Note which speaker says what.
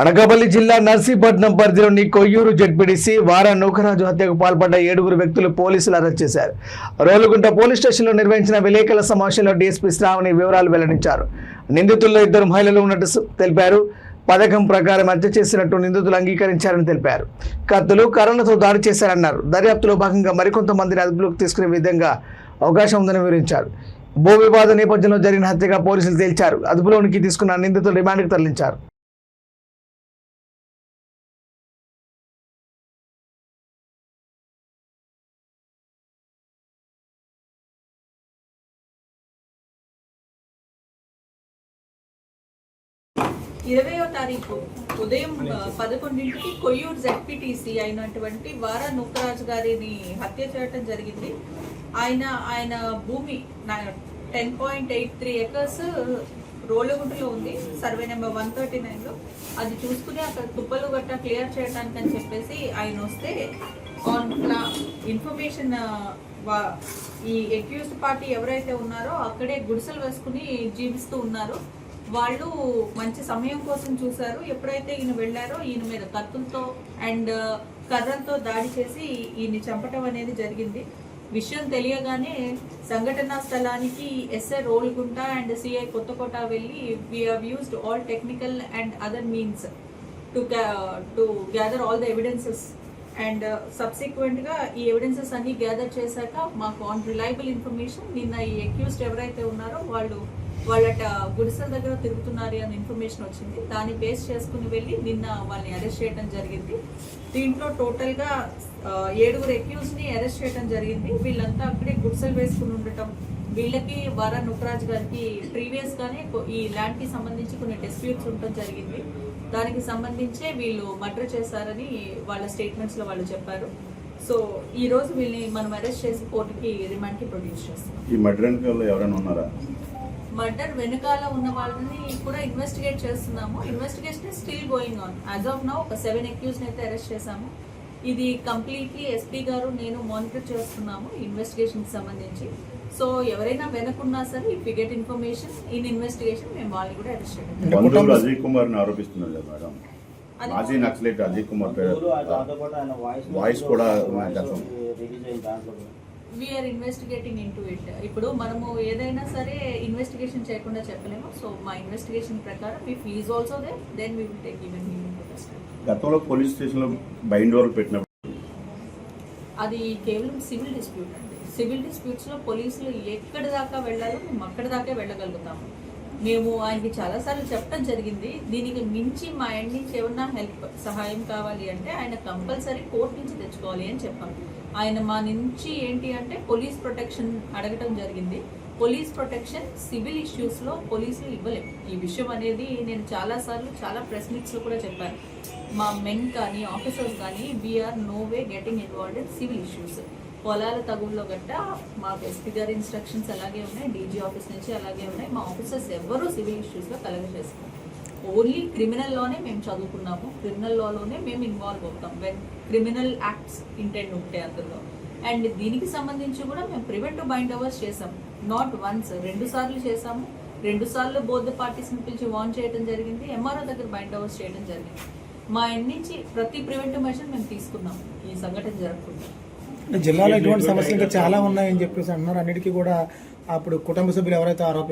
Speaker 1: అనకాపల్లి జిల్లా నర్సీపట్నం పరిధిలోని కొయ్యూరు జడ్పీటీసీ వారా నూకరాజు హత్యకు పాల్పడ్డ 7 వ్యక్తులు పోలీసులు అరెస్ట్ చేశారు. రోలుగుంట పోలీస్ స్టేషన్లో నిర్వహించిన విలేకరుల సమావేశంలో డీఎస్పీ శ్రావణి వివరాలు వెల్లడించారు. నిందితుల్లో 2 మహిళలు ఉన్నట్టు తెలిపారు. పథకం ప్రకారం హత్య చేసినట్టు నిందితులు అంగీకరించారని తెలిపారు. కత్తులు కర్రలతో దాడి చేశారన్నారు. దర్యాప్తులో భాగంగా మరికొంతమందిని అదుపులోకి తీసుకునే విధంగా అవకాశం ఉందని వివరించారు. భూ వివాద నేపథ్యంలో జరిగిన హత్యగా పోలీసులు తేల్చారు. అదుపులోనికి తీసుకున్న నిందితులు రిమాండ్కి తరలించారు.
Speaker 2: తారీఖు ఉదయం 11కి కొయ్యూరు జెడ్పీటీసీ అయినటువంటి వారా నూకరాజు గారిని హత్య చేయడం జరిగింది. ఆయన భూమి 10.83 ఎకర్స్ రోలుగుంటలో ఉంది, సర్వే నెంబర్ 139లో. అది చూసుకుని అక్కడ తుప్పలు గట్ట క్లియర్ చేయడానికి అని చెప్పేసి ఆయన వస్తే ఇన్ఫర్మేషన్ ఈ అక్యూజ్డ్ పార్టీ ఎవరైతే ఉన్నారో అక్కడే గుడిసెలు వేసుకుని జీవిస్తూ ఉన్నారు. వాళ్ళు మంచి సమయం కోసం చూశారు. ఎప్పుడైతే ఈయన వెళ్ళారో ఈయన మీద కత్తులతో అండ్ కర్రలతో దాడి చేసి ఈయన్ని చంపటం అనేది జరిగింది. విషయం తెలియగానే సంఘటనా స్థలానికి SI Rolugunta and CI Kothakota వెళ్ళి we have used all technical and other means to gather all the evidences and సబ్సిక్వెంట్గా ఈ ఎవిడెన్సెస్ అన్ని గ్యాదర్ చేశాక మాకు ఆన్ రిలయబుల్ ఇన్ఫర్మేషన్ నిన్న ఈ అక్యూజ్డ్ ఎవరైతే ఉన్నారో వాళ్ళ గుడిసెల దగ్గర తిరుగుతున్నారు అని ఇన్ఫర్మేషన్ వచ్చింది. దాన్ని బేస్ చేసుకుని వెళ్ళి నిన్న వాళ్ళని అరెస్ట్ చేయడం జరిగింది. దీంట్లో టోటల్గా 7 అక్యూజ్ని అరెస్ట్ చేయడం జరిగింది. వీళ్ళంతా అక్కడే గుడిసెలు వేసుకుని ఉండటం, వీళ్ళకి వారా నూకరాజ్ గారికి ప్రీవియస్గానే ఈ ల్యాండ్కి సంబంధించి కొన్ని డిస్ప్యూట్స్ ఉండటం జరిగింది. దానికి సంబంధించే వీళ్ళు మర్డర్ చేశారని వాళ్ళ స్టేట్మెంట్స్లో వాళ్ళు చెప్పారు. సో ఈ రోజు వీళ్ళని మనం అరెస్ట్ చేసి కోర్టుకి రిమాండ్కి ప్రొడ్యూస్ చేస్తాం.
Speaker 3: ఈ మర్డర్ ఎవరైనా ఉన్నారా?
Speaker 2: మర్డర్ వెనకాల ఉన్న వాళ్ళని కూడా ఇన్వెస్టిగేట్ చేస్తున్నాము. Investigation still going on. As of now ఒక 7 అక్యూజ్ని అయితే అరెస్ట్ చేశాము. ఇది కంప్లీట్లీ ఎస్పీ గారు నేను మానిటర్ చేస్తున్నాము ఇన్వెస్టిగేషన్కి సంబంధించి. సో ఎవరైనా వెనకున్నా సరే if we get information in investigation మేము వాళ్ళని కూడా అరెస్ట్ చేయాలి.
Speaker 3: అజయ్ కుమార్ ని ఆరోపిస్తున్నారు కదా మేడం, మాజీ నక్సలైట్ అజయ్ కుమార్ వాయిస్ కూడా
Speaker 2: we are investigating into it. ఇప్పుడు మనము ఏదైనా సరే ఇన్వెస్టిగేషన్ చేయకుండా చెప్పలేము. సో మా ఇన్వెస్టిగేషన్ ప్రకారం if is also there then we will take even
Speaker 3: గతంలో పోలీస్ స్టేషన్ లో బైండ్ ఓవర్ పెట్టినప్పుడు
Speaker 2: అది కేవలం సివిల్ డిస్ప్యూట్ అండి. సివిల్ డిస్ప్యూట్స్ లో పోలీసులు ఎక్కడి దాకా వెళ్ళాలో మేము అక్కడి దాకా వెళ్ళగలుగుతాము. మేము ఆయనకి చాలాసార్లు చెప్పడం జరిగింది. దీనికి మించి మా ఎండ్ నుంచి ఏమన్నా సహాయం కావాలి అంటే ఆయన కంపల్సరీ కోర్టు నుంచి తెచ్చుకోవాలి అని చెప్పాం. ఆయన మా నుంచి ఏంటి అంటే పోలీస్ ప్రొటెక్షన్ అడగటం జరిగింది. పోలీస్ ప్రొటెక్షన్ సివిల్ ఇష్యూస్లో పోలీసులు ఇవ్వలేము. ఈ విషయం అనేది నేను చాలాసార్లు చాలా ప్రెస్ మీట్స్లో కూడా చెప్పాను. మా మెన్ కానీ ఆఫీసర్స్ కానీ we are no way getting involved in civil issues. పొలాల తగుల్లో గట్ట మాకు ఎస్పీ గారి ఇన్స్ట్రక్షన్స్ అలాగే ఉన్నాయి, డీజీ ఆఫీస్ నుంచి అలాగే ఉన్నాయి. మా ఆఫీసర్స్ ఎవరూ సివిల్ ఇష్యూస్లో కలగజేస్తాం. ఓన్లీ క్రిమినల్ లోనే మేము చదువుకున్నాము, క్రిమినల్ లాలోనే మేము ఇన్వాల్వ్ అవుతాం వెన్ క్రిమినల్ యాక్ట్స్ ఇంటెండ్ ఉంటే అందులో. అండ్ దీనికి సంబంధించి కూడా మేము ప్రివెంటివ్ బైండ్ ఓవర్స్ చేసాము. నాట్ వన్స్, 2 సార్లు చేసాము. 2 సార్లు బోత్ పార్టీస్ని పిలిచి వార్న్ చేయడం జరిగింది. ఎంఆర్ఓ దగ్గర బైండ్ ఓవర్స్ చేయడం జరిగింది. మా ఎండ్ నుంచి ప్రతి ప్రివెంటివ్ మెజర్ మేము తీసుకున్నాము ఈ సంఘటన జరగకుండా.
Speaker 4: జిల్లాలో ఇటువంటి సమస్యలు ఇంకా చాలా ఉన్నాయని చెప్పేసి అంటున్నారు. అన్నిటికీ కూడా అప్పుడు కుటుంబ సభ్యులు ఎవరైతే ఆరోపిస్తారు